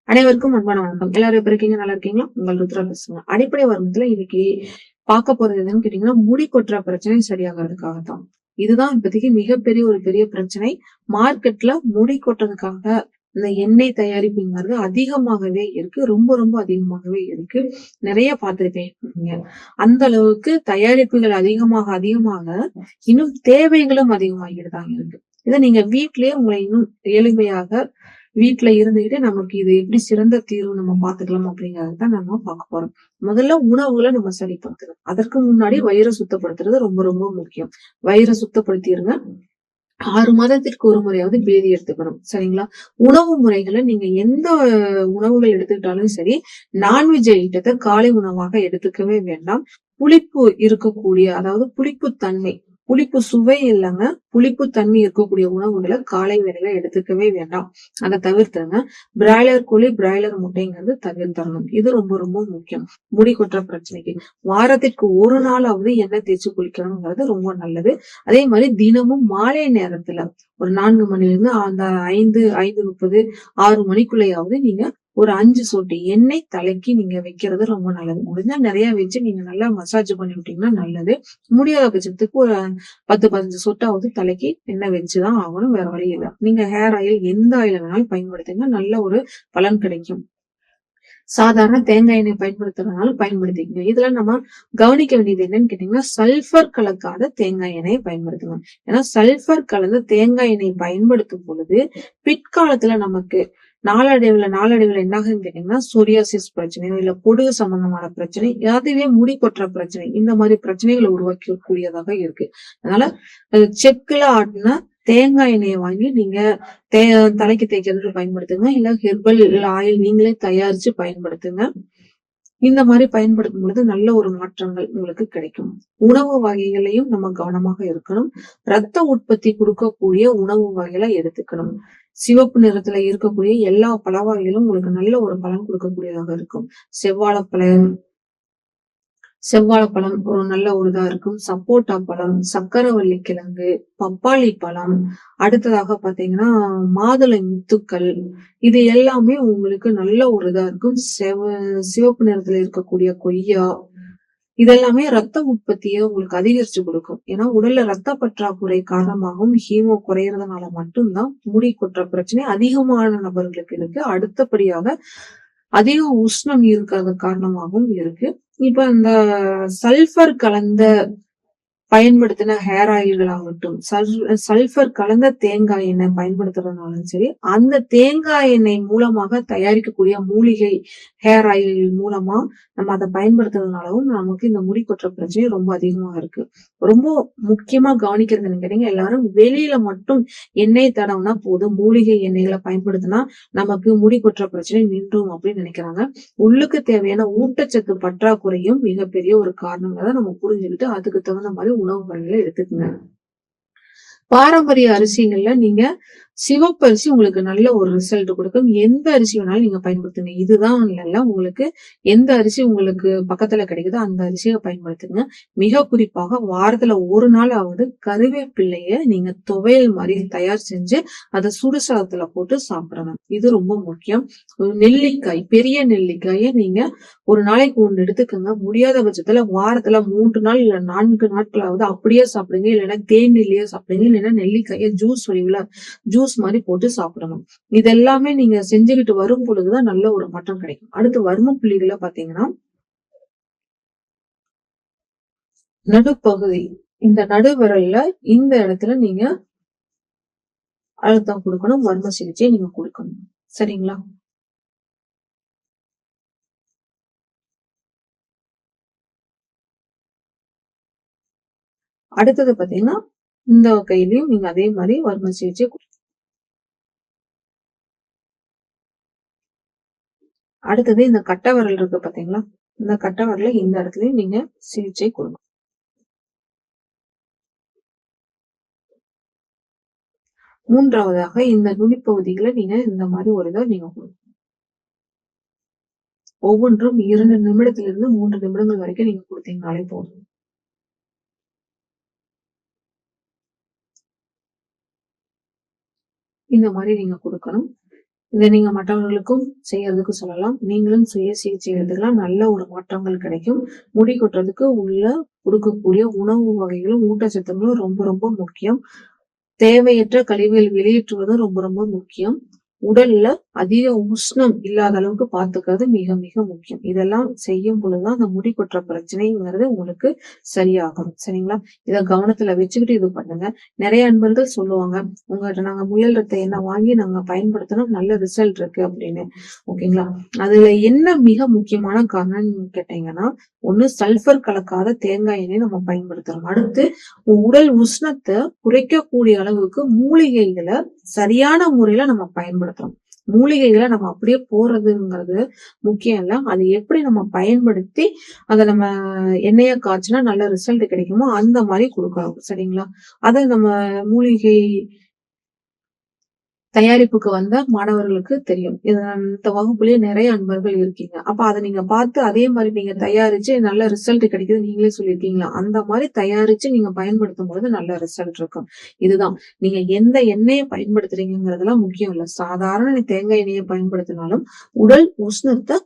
அனைவருக்கும் அன்பான வணக்கம். எல்லாரும் எப்படி இருக்கீங்க? நல்லா இருக்கீங்களா? உங்கள் ருத்ரா பேசுங்க. அடிப்படை வருமத்துல இன்னைக்கு பார்க்க போறது எதுன்னு கேட்டீங்கன்னா, முடி கொட்டுற பிரச்சனை சரியாகிறதுக்காகத்தான். இதுதான் இப்போதைக்கு மிகப்பெரிய ஒரு பெரிய பிரச்சனை. மார்க்கெட்ல முடி கொட்டுறதுக்காக இந்த எண்ணெய் தயாரிப்புங்கிறது அதிகமாகவே இருக்கு. ரொம்ப ரொம்ப அதிகமாகவே இருக்கு. நிறைய பார்த்திருப்பேன் நீங்க. அந்த அளவுக்கு தயாரிப்புகள் அதிகமாக அதிகமாக இன்னும் தேவைகளும் அதிகமாகிட்டு தான் இருக்கு. இதை நீங்க வீட்டிலேயே உங்களை இன்னும் எளிமையாக வீட்ல இருந்துகிட்டு நமக்கு இது எப்படி சிறந்த தீர்வு நம்ம பாத்துக்கலாம் அப்படிங்கறத தான் நம்ம பார்க்க போறோம். முதல்ல உணவுகளை நம்ம சரிப்படுத்தணும். அதற்கு முன்னாடி வயிறை சுத்தப்படுத்துறது ரொம்ப ரொம்ப முக்கியம். வயிறை சுத்தப்படுத்திருங்க. 6 மாதத்திற்கு ஒரு முறையாவது பேதி எடுத்துக்கணும். சரிங்களா? உணவு முறைகளை நீங்க எந்த உணவுகள் எடுத்துக்கிட்டாலும் சரி, நான்வெஜ் ஐட்டத்தை காலை உணவாக எடுத்துக்கவே வேண்டாம். புளிப்பு இருக்கக்கூடிய, அதாவது புளிப்பு தன்மை, புளிப்பு சுவை இல்லைங்க, புளிப்பு தன்மை இருக்கக்கூடிய உணவுகளை காலை வேளையில எடுத்துக்கவே வேண்டாம். அதை தவிர்த்துருங்க. பிராய்லர் கோழி, பிராய்லர் முட்டைங்கிறது தவிர்த்தரணும். இது ரொம்ப ரொம்ப முக்கியம். முடி கொட்டுற பிரச்சனைக்கு வாரத்திற்கு ஒரு நாளாவது எண்ணெய் தேய்ச்சி குளிக்கணுங்கிறது ரொம்ப நல்லது. அதே மாதிரி தினமும் மாலை நேரத்துல ஒரு 4 மணிலிருந்து அந்த 5:30, 6 மணிக்குள்ளேயாவது நீங்க ஒரு 5 சொட்டு எண்ணெய் தலைக்கு நீங்க வைக்கிறது ரொம்ப நல்லது. முடிஞ்சா நிறைய வச்சு நீங்க நல்லா மசாஜ் பண்ணி விட்டீங்கன்னா நல்லது. முடியாத பட்சத்துக்கு ஒரு 10, 15 சொட்டாவது தலைக்கு எண்ணெய் வச்சுதான் ஆகணும். வேற வழி இல்லை. நீங்க ஹேர் ஆயில் எந்த ஆயில் வேணாலும் பயன்படுத்துங்க. நல்ல ஒரு பலன் கிடைக்கும். சாதாரண தேங்காய் எண்ணெய் பயன்படுத்துறதுனால பயன்படுத்திக்கங்க. இதுல நம்ம கவனிக்க வேண்டியது என்னன்னு கேட்டீங்கன்னா, சல்பர் கலக்காத தேங்காய் எண்ணெயை பயன்படுத்துங்க. ஏன்னா சல்பர் கலந்த தேங்காய் எண்ணெய் பயன்படுத்தும் பொழுது பிற்காலத்துல நமக்கு நாளடைவுல என்ன ஆகுதுன்னு கேட்டீங்கன்னா, சொரியாசிஸ் பிரச்சனையோ இல்ல பொடுகு சம்பந்தமான பிரச்சனை, அதுவே முடி கொட்டுற பிரச்சனை, இந்த மாதிரி பிரச்சனைகளை உருவாக்கக்கூடியதாக இருக்கு. அதனால செக்குல ஆட்டின தேங்காய் எண்ணெயை வாங்கி நீங்க தலைக்கு தேய்க்கிறதுக்கு பயன்படுத்துங்க. இல்ல ஹெர்பல் ஆயில் நீங்களே தயாரிச்சு பயன்படுத்துங்க. இந்த மாதிரி பயன்படுத்தும் பொழுது நல்ல ஒரு மாற்றங்கள் உங்களுக்கு கிடைக்கும். உணவு வகைகளையும் நம்ம கவனமாக இருக்கணும். ரத்த உற்பத்தி கொடுக்கக்கூடிய உணவு வகைகளை எடுத்துக்கணும். சிவப்பு நிறத்துல இருக்கக்கூடிய எல்லா பழ வகைகளும் உங்களுக்கு நல்ல ஒரு பலன் கொடுக்கக்கூடியதாக இருக்கும். செவ்வாழைப்பழம் செவ்வாழைப்பழம் ஒரு நல்ல ஒரு இதா இருக்கும். சப்போட்டா பழம், சக்கரவள்ளி கிழங்கு, பப்பாளி பழம், அடுத்ததாக பாத்தீங்கன்னா மாதுளை முத்துக்கள், இது எல்லாமே உங்களுக்கு நல்ல ஒரு இதா இருக்கும். சிவப்பு நிறத்துல இருக்கக்கூடிய கொய்யா, இதெல்லாமே ரத்த உற்பத்தியை உங்களுக்கு அதிகரிச்சு கொடுக்கும். ஏன்னா உடல்ல ரத்த பற்றாக்குறை காரணமாகவும் ஹீமோ குறையறதுனால மட்டும்தான் முடி கொட்டுற பிரச்சனை அதிகமான நபர்களுக்கு இருக்கு. அடுத்தபடியாக அதிக உஷ்ணம் இருக்கிறது காரணமாகவும் இருக்கு. இப்ப இந்த சல்பர் கலந்த பயன்படுத்தின ஹேர் ஆயில்கள் ஆகட்டும், சல்பர் கலந்த தேங்காய் எண்ணெய் பயன்படுத்துறதுனாலும் சரி, அந்த தேங்காய் எண்ணெய் மூலமாக தயாரிக்கக்கூடிய மூலிகை ஹேர் ஆயில் மூலமா நம்ம அதை பயன்படுத்துறதுனாலவும் நமக்கு இந்த முடி கொட்டுற பிரச்சனை ரொம்ப அதிகமா இருக்கு. ரொம்ப முக்கியமா கவனிக்கிறது என்ன கேட்டீங்க, எல்லாரும் வெளியில மட்டும் எண்ணெய் தடவுனா போதும், மூலிகை எண்ணெய்களை பயன்படுத்தினா நமக்கு முடி கொட்டுற பிரச்சனை நின்றும் அப்படின்னு நினைக்கிறாங்க. உள்ளுக்கு தேவையான ஊட்டச்சத்து பற்றாக்குறையும் மிகப்பெரிய ஒரு காரணங்கிறத நம்ம புரிஞ்சுக்கிட்டு அதுக்கு தகுந்த மாதிரி உணவுகளை எடுத்துக்கங்க. பாரம்பரிய அரிசிகள்ல நீங்க சிவப்பரிசி உங்களுக்கு நல்ல ஒரு ரிசல்ட் கொடுக்கும். எந்த அரிசி வேணாலும் நீங்க பயன்படுத்துங்க. இதுதான் இல்ல, உங்களுக்கு எந்த அரிசி உங்களுக்கு பக்கத்துல கிடைக்குதோ அந்த அரிசியை பயன்படுத்துங்க. மிக குறிப்பாக வாரத்துல ஒரு நாளாவது கருவேப்பிள்ளைய நீங்க துவையல் மாதிரி தயார் செஞ்சு அதை சுடுசாதத்துல போட்டு சாப்பிடணும். இது ரொம்ப முக்கியம். நெல்லிக்காய், பெரிய நெல்லிக்காயை நீங்க ஒரு நாளைக்கு 1 எடுத்துக்கோங்க. முடியாத பட்சத்துல வாரத்துல 3 நாள் இல்ல 4 நாட்களாவது அப்படியே சாப்பிடுங்க. இல்லைன்னா தேநெல்லியே சாப்பிடுங்க. இல்லைன்னா நெல்லிக்காயை ஜூஸ் மாதிரி போட்டு சாப்பிடணும். இதெல்லாமே நீங்க செஞ்சுக்கிட்டு வரும் பொழுதுதான் நல்ல ஒரு மாற்றம் கிடைக்கும். அடுத்து வர்ம புள்ளிகளை பாத்தீங்கன்னா, நடுப்பகுதி, இந்த நடுவிரல்ல இந்த இடத்துல நீங்க அழுத்தம் கொடுக்கணும். வர்ம சிகிச்சை நீங்க கொடுக்கணும். சரிங்களா? அடுத்தது பாத்தீங்கன்னா, இந்த கையிலயும் நீங்க அதே மாதிரி வர்ம சிகிச்சை. அடுத்தது இந்த கட்டை விரல் இருக்கு பாத்தீங்களா, இந்த கட்டை விரல இந்த இடத்துலயும் நீங்க சிகிச்சை கொடுக்கணும். மூன்றாவதாக இந்த நுனிப்பகுதிகளை நீங்க இந்த மாதிரி ஒரு இதை நீங்க கொடுக்கணும். ஒவ்வொன்றும் 2 நிமிடத்திலிருந்து 3 நிமிடங்கள் வரைக்கும் நீங்க கொடுத்தீங்கனாலே போதும். இந்த மாதிரி நீங்க கொடுக்கணும். இதை நீங்க மற்றவர்களுக்கும் செய்யறதுக்கு சொல்லலாம். நீங்களும் சுய சிகிச்சை எடுத்துக்கலாம். நல்ல ஒரு மாற்றங்கள் கிடைக்கும். முடி கொட்டுறதுக்கு உள்ள கொடுக்கக்கூடிய உணவு வகைகளும், ஊட்டச்சத்துக்களும் ரொம்ப ரொம்ப முக்கியம். தேவையற்ற கழிவுகள் வெளியேற்றுவதும் ரொம்ப ரொம்ப முக்கியம். உடல்ல அதிக உஷ்ணம் இல்லாத அளவுக்கு பார்த்துக்கிறது மிக மிக முக்கியம். இதெல்லாம் செய்யும் பொழுதுதான் அந்த முடி கொட்டுற பிரச்சனைங்கிறது உங்களுக்கு சரியாகும். சரிங்களா? இத கவனத்துல வச்சுக்கிட்டு இது பண்ணுங்க. நிறைய அன்பர்கள் சொல்லுவாங்க, உங்ககிட்ட நாங்க முயல் ரத்த எண்ணெய் வாங்கி நாங்க பயன்படுத்தினோம். நல்ல ரிசல்ட் இருக்கு அப்படின்னு. ஓகேங்களா? அதுல என்ன மிக முக்கியமான காரணம்னு கேட்டீங்கன்னா, ஒண்ணு சல்பர் கலக்காத தேங்காய் எண்ணெய் நம்ம பயன்படுத்துறோம். அடுத்து உடல் உஷ்ணத்தை குறைக்கக்கூடிய அளவுக்கு மூலிகைகளை சரியான முறையில நம்ம பயன்படுத்துறோம். மூலிகைகளை நம்ம அப்படியே போடுறதுங்கிறது முக்கியம் இல்ல. அது எப்படி நம்ம பயன்படுத்தி அத நம்ம எண்ணெய காய்ச்சினா நல்ல ரிசல்ட் கிடைக்குமோ அந்த மாதிரி கொடுக்கணும். சரிங்களா? அத நம்ம மூலிகை தயாரிப்புக்கு வந்த மாணவர்களுக்கு தெரியும். இந்த வகுப்புலயே நிறைய அன்பர்கள் இருக்கீங்க. அப்ப அத நீங்க பார்த்து அதே மாரி நீங்க தயாரிச்சு நல்ல ரிசல்ட் கிடைக்குது நீங்களே சொல்லியிருக்கீங்களா? அந்த மாரி தயாரிச்சு நீங்க பயன்படுத்தும் பொழுது நல்ல ரிசல்ட் இருக்கும். இதுதான். நீங்க எந்த எண்ணெய பயன்படுத்துறீங்கங்கிறதெல்லாம் முக்கியம் இல்ல. சாதாரண தேங்காய் எண்ணெய பயன்படுத்தினாலும் உடல் உஷ்ணத்த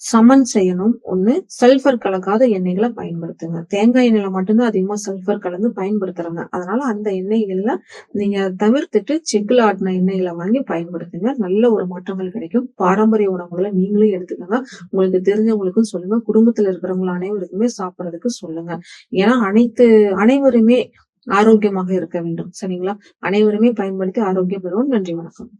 சமன் செய்யணும். ஒண்ணு சல்பர் கலக்காத எண்ணெய்களை பயன்படுத்துங்க. தேங்காய் எண்ணெயில மட்டும்தான் அதிகமா சல்பர் கலந்து பயன்படுத்துறாங்க. அதனால அந்த எண்ணெய்கள்ல நீங்க தவிர்த்துட்டு செக்குல ஆட்டின எண்ணெய்களை வாங்கி பயன்படுத்துங்க. நல்ல ஒரு மாற்றங்கள் கிடைக்கும். பாரம்பரிய உணவுகளை நீங்களும் எடுத்துக்கோங்க. உங்களுக்கு தெரிஞ்சவங்களுக்கும் சொல்லுங்க. குடும்பத்துல இருக்கிறவங்க அனைவருக்குமே சாப்பிடுறதுக்கு சொல்லுங்க. ஏன்னா அனைவருமே ஆரோக்கியமாக இருக்க வேண்டும். சரிங்களா? அனைவருமே பயன்படுத்தி ஆரோக்கியம் பெறுவோம். நன்றி, வணக்கம்.